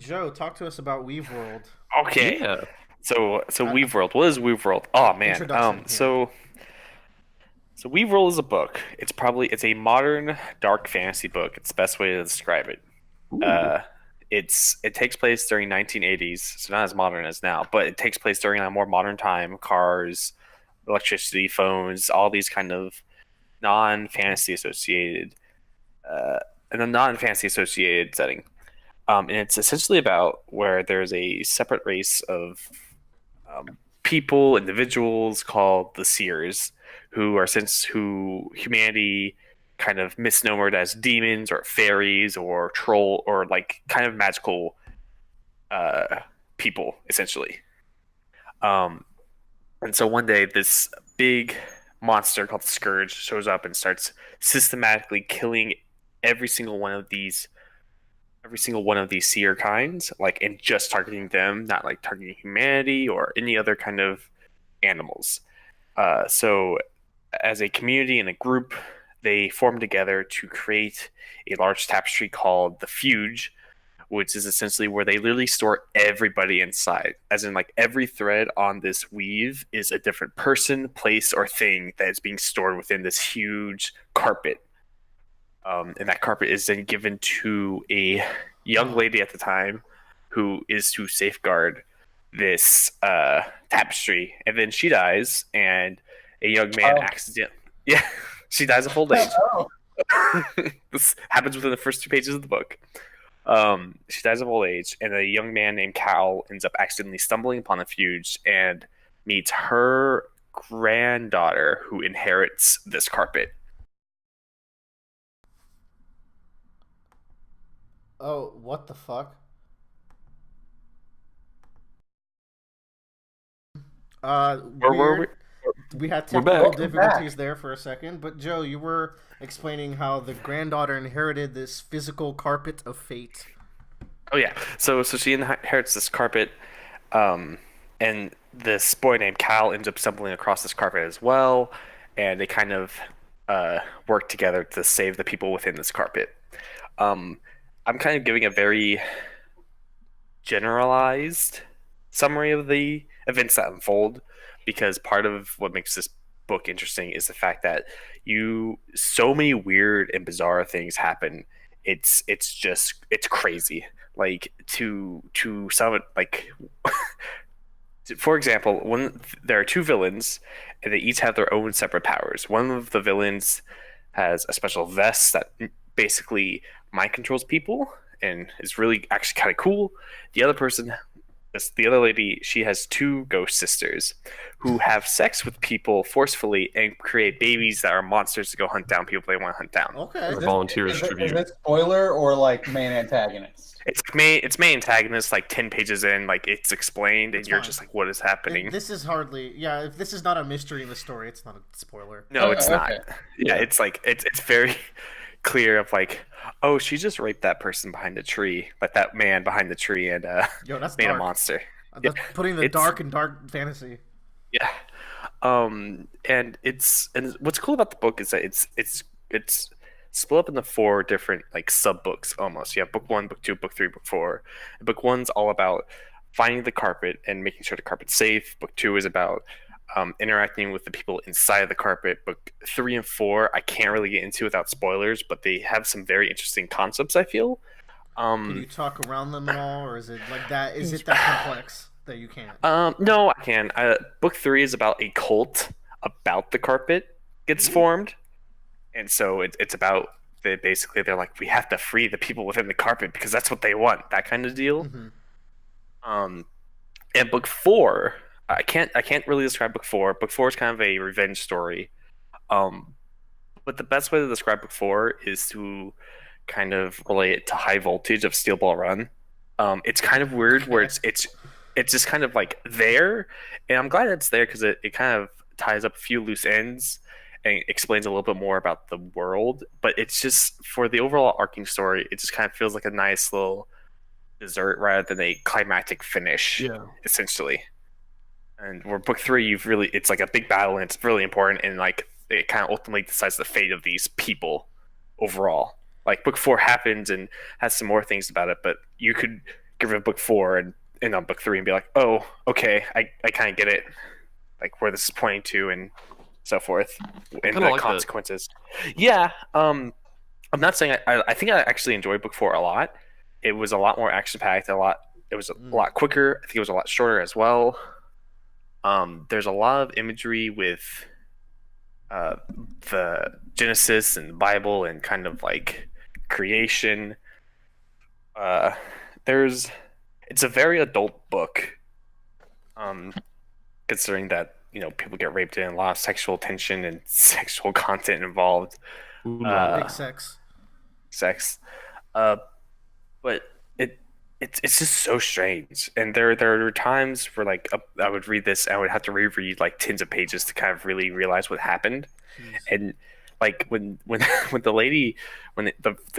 Joe, talk to us about Weaveworld. Okay. Yeah. So Uh, Weaveworld. What is Weaveworld? Oh man. Introduction here. So Weaveworld is a book. It's a modern dark fantasy book. It's the best way to describe it. Ooh. Uh it takes place during 1980s, so not as modern as now, but it takes place during a more modern time, cars, electricity, phones, all these kind of non-fantasy associated uh in a non-fantasy associated setting. And it's essentially about where there's a separate race of people, individuals called the Seers, who are since who humanity kind of misnomered as demons or fairies or troll or like kind of magical uh, people, essentially. Um, and so one day, this big monster called the Scourge shows up and starts systematically killing every single one of these every single one of these seer kinds, like, and just targeting them, not like targeting humanity or any other kind of animals. So, as a community and a group, they form together to create a large tapestry called the Fuge, which is essentially where they literally store everybody inside. As in, like, every thread on this weave is a different person, place, or thing that is being stored within this huge carpet. And that carpet is then given to a young Oh, lady at the time who is to safeguard this tapestry. And then she dies, and a young man Oh. accident. Yeah, she dies of old age. Oh. This happens within the first two pages of the book. She dies of old age, and a young man named Cal ends up accidentally stumbling upon the Fuge and meets her granddaughter who inherits this carpet. oh, what the fuck? Where were we? Weird. We had We're technical back. Welcome difficulties back. there for a second, but Joe, you were explaining how the granddaughter inherited this physical carpet of fate. Oh yeah. So she inherits this carpet, um, and this boy named Cal ends up stumbling across this carpet as well, and they kind of work together to save the people within this carpet. Um, I'm kind of giving a very generalized summary of the events that unfold because part of what makes this book interesting is the fact that you so many weird and bizarre things happen. It's crazy. Like to some like for example, when there are two villains and they each have their own separate powers. One of the villains has a special vest that basically mind controls people and is really actually kind of cool. The other person, the other lady, she has two ghost sisters who have sex with people forcefully and create babies that are monsters to go hunt down people they want to hunt down. Okay. Is Or this volunteers is tribute. this spoiler or like main antagonist? It's main antagonist like 10 pages in, like it's explained, and That's you're fine. just like, what is happening? This is hardly, yeah, if this is not a mystery in the story, it's not a spoiler. No, it's Oh, not. okay. Yeah, Yeah. it's like it's very clear of like, oh, she just raped that person behind the tree, like that man behind the tree, and Yo, that's made a dark. monster. Yeah, That's putting the it's dark in dark fantasy. yeah. And what's cool about the book is that it's split up into four different like sub books almost. You have book one, book two, book three, book four. And book one's all about finding the carpet and making sure the carpet's safe. Book two is about interacting with the people inside the carpet. Book three and four, I can't really get into without spoilers, but they have some very interesting concepts, I feel. Can you Um, talk around them at all, or is it like that? Is it that complex that you can't? no, I can. Book three is about a cult about the carpet gets Ooh. formed, and so it's about basically they're like we have to free the people within the carpet because that's what they want, that kind of deal. Hmm. Um, and book four, I can't really describe book four. Book four is kind of a revenge story. Um, but the best way to describe book four is to kind of relate it to High Voltage of Steel Ball Run. It's kind of weird where Okay. it's just kind of like there, and I'm glad it's there because it kind of ties up a few loose ends and explains a little bit more about the world. But it's just for the overall arcing story, it just kind of feels like a nice little dessert rather than a climactic finish, Yeah. essentially. And where book three, you've really it's like a big battle and it's really important and like it kind of ultimately decides the fate of these people overall. Like book four happens and has some more things about it, but you could give it book 4 and on book 3 and be like, oh, okay, I kind of get it, like where this is pointing to and so forth, and the like consequences. Yeah, I'm not saying I think I actually enjoyed book 4 a lot. It was a lot more action packed, it was a lot quicker. I think it was a lot shorter as well. There's a lot of imagery with the Genesis and the Bible and kind of like creation. It's a very adult book, considering that people get raped in, a lot of sexual tension and sexual content involved. Big sex. But it's just so strange, and there are times where like I would read this and I would have to reread like tens of pages to kind of really realize what happened. Jeez. And like when the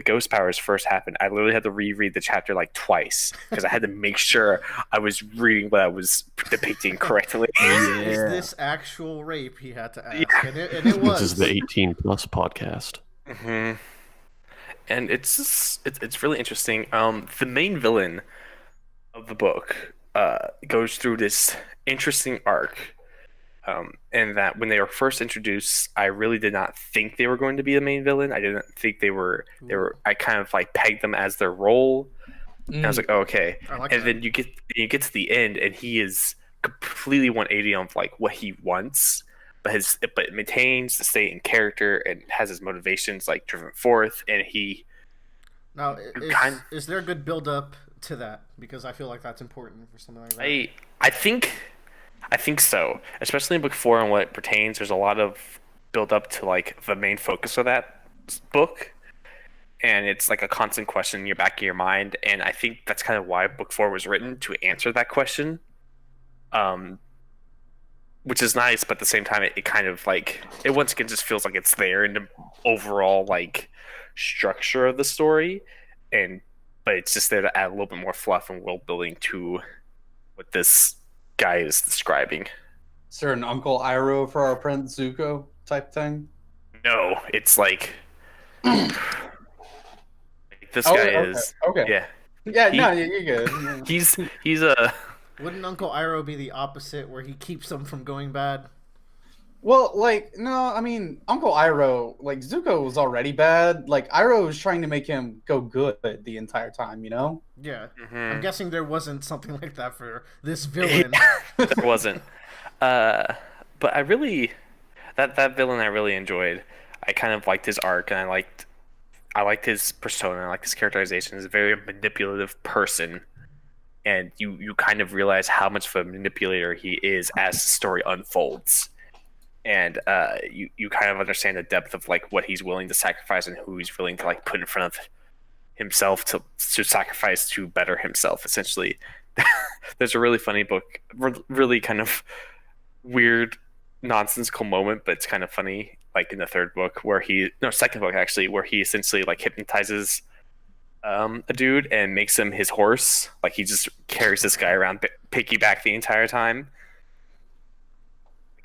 ghost powers first happened, I literally had to reread the chapter like twice because I had to make sure I was reading what I was depicting correctly. Is this actual rape? He had to ask, and it was. This is the 18+ podcast. Mm-hmm. And it's really interesting. The main villain of the book goes through this interesting arc. And that when they were first introduced, I really did not think they were going to be the main villain. I didn't think they were. I kind of like pegged them as their role. And I was like, oh, okay. And then you get to the end, and he is completely 180 on like what he wants, but it maintains the state and character and has his motivations like driven forth. And he now is there a good build up to that? Because I feel like that's important for something like that. I think so, especially in book 4 and what it pertains. There's a lot of build up to like the main focus of that book, and it's like a constant question in your back of your mind. And I think that's kind of why book 4 was written, to answer that question, which is nice. But at the same time, it kind of like it once again just feels like it's there in the overall like structure of the story, but it's just there to add a little bit more fluff and world building to what this guy is describing. Is there an Uncle Iroh for our Prince Zuko type thing? No, it's like this guy is okay. Yeah, you're good. Yeah. He's a. Wouldn't Uncle Iroh be the opposite, where he keeps them from going bad? Well, like, no, I mean, Uncle Iroh, like, Zuko was already bad. Like, Iroh was trying to make him go good the entire time, you know? Yeah. Mm-hmm. I'm guessing there wasn't something like that for this villain. There wasn't. But I really... That villain I really enjoyed. I kind of liked his arc, and I liked his persona, I liked his characterization. He's a very manipulative person. And you kind of realize how much of a manipulator he is as the story unfolds. And you kind of understand the depth of like what he's willing to sacrifice and who he's willing to like put in front of himself to sacrifice to better himself, essentially. There's a really funny book, really kind of weird, nonsensical moment, but it's kind of funny. Like in the second book actually, where he essentially like hypnotizes a dude and makes him his horse. Like he just carries this guy around piggyback the entire time.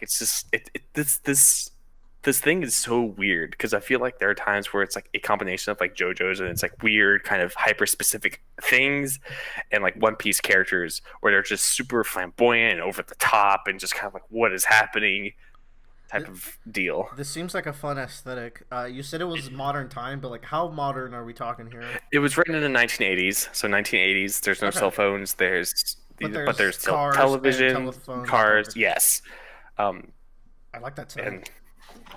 It's just this thing is so weird, because I feel like there are times where it's like a combination of like JoJo's and it's like weird kind of hyper specific things, and like One Piece characters where they're just super flamboyant and over the top and just kind of like what is happening type of deal. This seems like a fun aesthetic. You said it was modern time, but like how modern are we talking here? It was written in the 1980s, so 1980s. There's no cell phones. But there's still television, cars. Yes. I like that too. And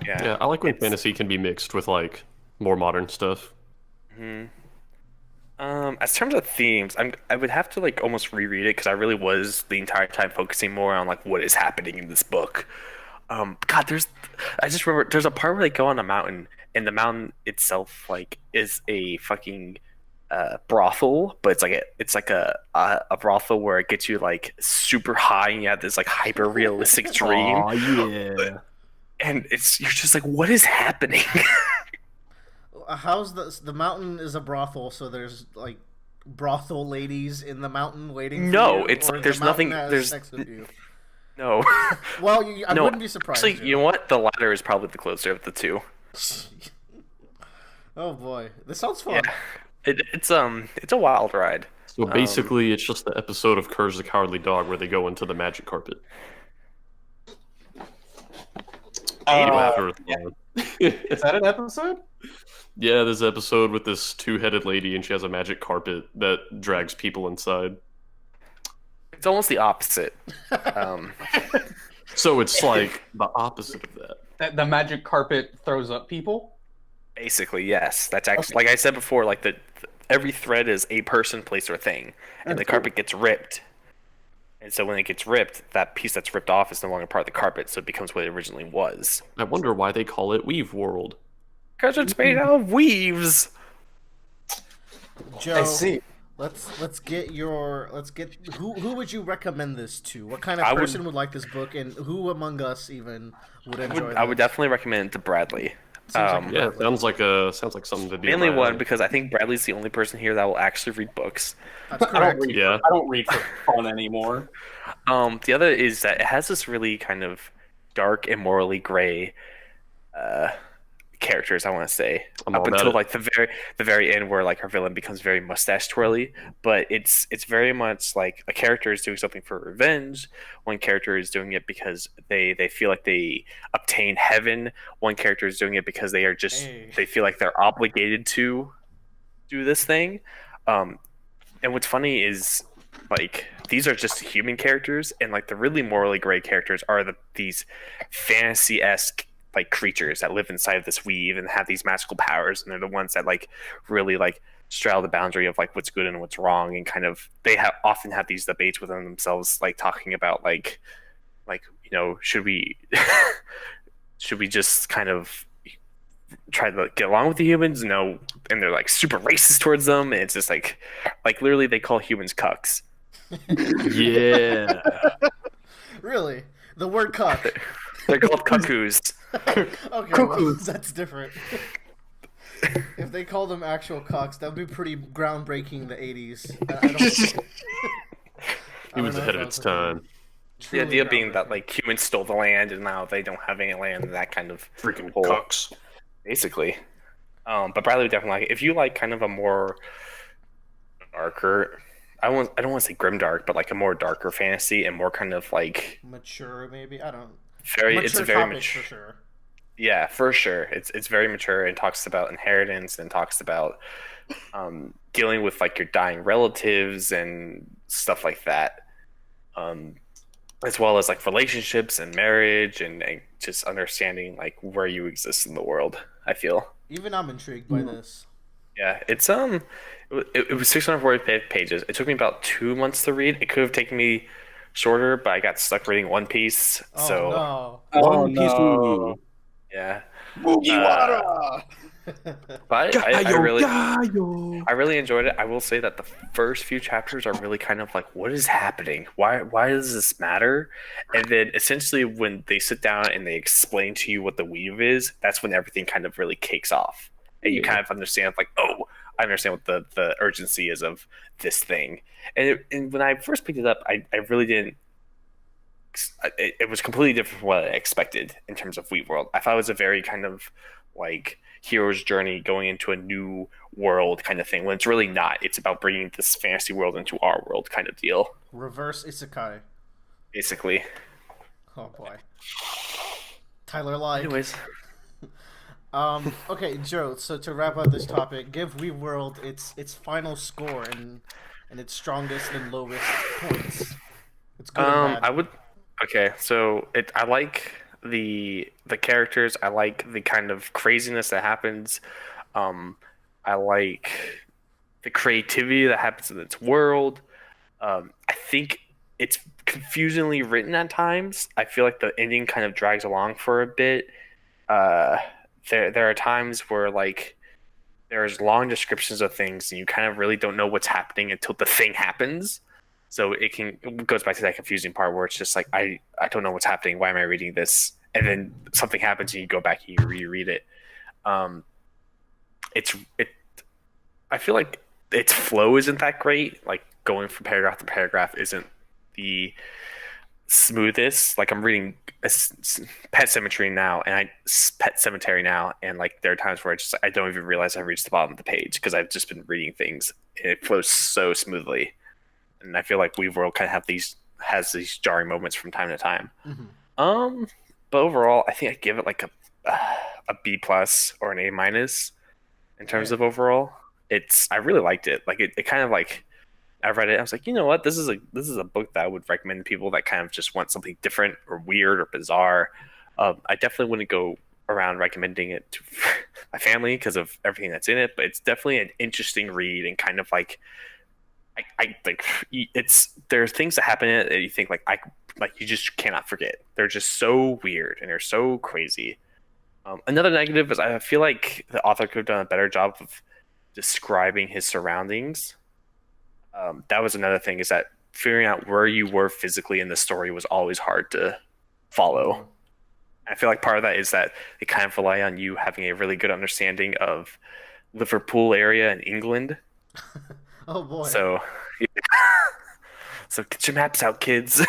yeah, I like when fantasy can be mixed with like more modern stuff. Mm-hmm. As terms of themes, I would have to like almost reread it, because I really was the entire time focusing more on like what is happening in this book. God, I just remember there's a part where they go on a mountain, and the mountain itself like is a fucking brothel, but it's like a brothel where it gets you like super high, and you have this like hyper realistic dream. Oh yeah. And you're just like, what is happening? How's the mountain is a brothel, so there's like brothel ladies in the mountain waiting for you? It's like there's nothing. There's sex with you? No. Well, I wouldn't be surprised. Actually, you know what? The latter is probably the closer of the two. Oh boy, this sounds fun. Yeah. It's a wild ride. So basically, it's just the episode of Courage the Cowardly Dog where they go into the magic carpet. Uh, Is that an episode? Yeah, there's an episode with this two-headed lady, and she has a magic carpet that drags people inside. It's almost the opposite. So it's like the opposite of that. The magic carpet throws up people? Basically, yes. That's actually, like I said before, like every thread is a person, place, or thing, and the carpet gets ripped. And so when it gets ripped, that piece that's ripped off is no longer part of the carpet, so it becomes what it originally was. I wonder why they call it Weaveworld. Because it's made out of weaves. Joe, I see. let's get who would you recommend this to? What kind of I would- person would like this book, and who among us even would enjoy I would this? definitely recommend it to Bradley. Seems like Yeah, Bradley. sounds like something to do. Mainly in my one, alley. because I think Bradley's the only person here that will actually read books. That's I don't correct. read. Yeah. I don't read for fun anymore. The other is that it has this really kind of dark and morally gray characters, I want to say, I'm up all about until it. like the very end, where like our villain becomes very mustache twirly. But it's very much like a character is doing something for revenge. One character is doing it because they feel like they obtain heaven. One character is doing it because they are just Hey. they feel like they're obligated to do this thing. And what's funny is like these are just human characters, and like the really morally gray characters are these fantasy-esque like creatures that live inside of this weave and have these magical powers, and they're the ones that like really like straddle the boundary of like what's good and what's wrong, and kind of often have these debates within themselves, like talking about like should we should we just kind of try to get along with the humans? No. And they're like super racist towards them, and it's just like literally they call humans cucks. Yeah. Really, the word "cuck." They're called cuckoos. Okay, well, Cuckoos. that's different. If they called them actual cocks, that would be pretty groundbreaking in the 80s. I don't, He was ahead of its time. The idea being that like humans stole the land and now they don't have any land, and that kind of Freaking whole- cucks. basically. But Bradley would definitely like it. If you like kind of a more darker, I don't want to say grimdark, but like a more darker fantasy and more kind of like mature, maybe. I don't. it's a very topic mature. for sure. Yeah, for sure. It's very mature and talks about inheritance and talks about dealing with like your dying relatives and stuff like that, as well as like relationships and marriage and just understanding like where you exist in the world. I feel. Even I'm intrigued by this. Yeah, it's it was 640 pages. It took me about 2 months to read. It could have taken me shorter, but I got stuck reading One Piece. Oh So no. One Piece. no. yeah. Mugiwara. But I really Gaio. I really enjoyed it. I will say that the first few chapters are really kind of like, what is happening? Why does this matter? And then essentially when they sit down and they explain to you what the weave is, that's when everything kind of really kicks off. And you kind of understand like, oh, I understand what the urgency is of this thing. And when I first picked it up, I really didn't. It was completely different from what I expected in terms of Weaveworld. I thought it was a very kind of like hero's journey going into a new world kind of thing, when it's really not. It's about bringing this fantasy world into our world kind of deal, Reverse isekai. basically. Oh boy. Tyler like. Anyways, Okay, Joe. So to wrap up this topic, give Weaveworld its final score and its strongest and lowest points. It's good and bad. I would. Okay, so I like the characters. I like the kind of craziness that happens. I like the creativity that happens in its world. I think it's confusingly written at times. I feel like the ending kind of drags along for a bit. There are times where like there's long descriptions of things and you kind of really don't know what's happening until the thing happens. So it goes back to that confusing part where it's just like I don't know what's happening. Why am I reading this? And then something happens and you go back and you reread it. I feel like its flow isn't that great. Like going from paragraph to paragraph isn't the smoothest. Like I'm reading Pet Cemetery now, and Pet Cemetery now, and like there are times where I don't even realize I reached the bottom of the page because I've just been reading things. And it flows so smoothly, and I feel like Weaveworld kind of has these jarring moments from time to time. But overall, I think I give it like a B plus or an A minus in terms of overall. I really liked it. Like it kind of like I read it. I was like, you know what? This is a book that I would recommend to people that kind of just want something different or weird or bizarre. I definitely wouldn't go around recommending it to my family because of everything that's in it. But it's definitely an interesting read and kind of like I like there are things that happen in it that you think like you just cannot forget. They're just so weird and they're so crazy. Another negative is I feel like the author could have done a better job of describing his surroundings. That was another thing, is that figuring out where you were physically in the story was always hard to follow. I feel like part of that is that they kind of rely on you having a really good understanding of Liverpool area in England. Oh boy. So, so get your maps out, kids.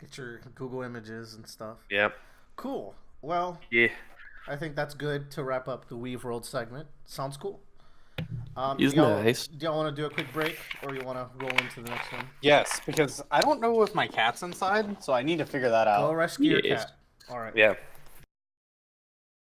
Get your Google images and stuff. Yep. Cool. Well, Yeah. I think that's good to wrap up the Weaveworld segment. Sounds cool. He's do y'all- nice. Do y'all want to do a quick break, or you want to roll into the next one? Yes, because I don't know if my cat's inside, so I need to figure that Go out. rescue your Yes. cat. All right. Yeah.